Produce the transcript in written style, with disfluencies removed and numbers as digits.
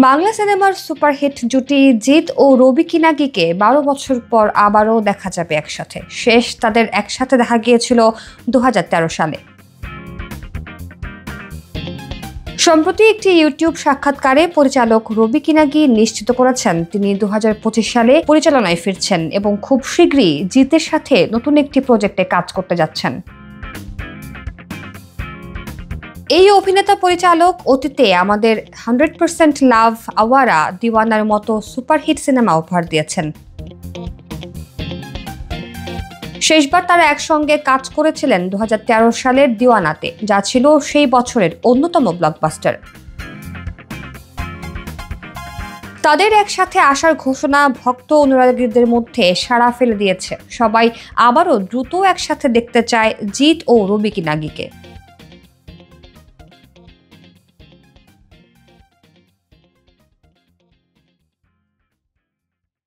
বাংলা সিনেমার সুপারহিট জুটি জিৎ ও রবি কিনাগিকে ১২ বছর পর আবারও দেখা যাবে একসাথে। শেষ তাদের একসাথে দেখা গিয়েছিল ২০১৩ সালে। সম্প্রতি একটি ইউটিউব সাক্ষাৎকারে পরিচালক রবি কিনাগি নিশ্চিত করেছেন তিনি ২০২৫ সালে পরিচালনায় ফিরছেন এবং খুব শীঘ্রই জিতের সাথে নতুন একটি প্রজেক্টে কাজ করতে যাচ্ছেন। এই অভিনেতা পরিচালক অতীতে আমাদের 100% লাভ, আওয়ারা, দিওয়ানার মতো সুপারহিট সিনেমা উপহার দিয়েছেন। শেষবার তারা একসঙ্গে কাজ করেছিলেন ২০১৩ সালের দিওয়ানাতে, যা ছিল সেই বছরের অন্যতম ব্লকবাস্টার। তাদের একসাথে আসার ঘোষণা ভক্ত অনুরাগীদের মধ্যে সাড়া ফেলে দিয়েছে। সবাই আবারও দ্রুত একসাথে দেখতে চায় জিৎ ও রবি কিনাগিকে।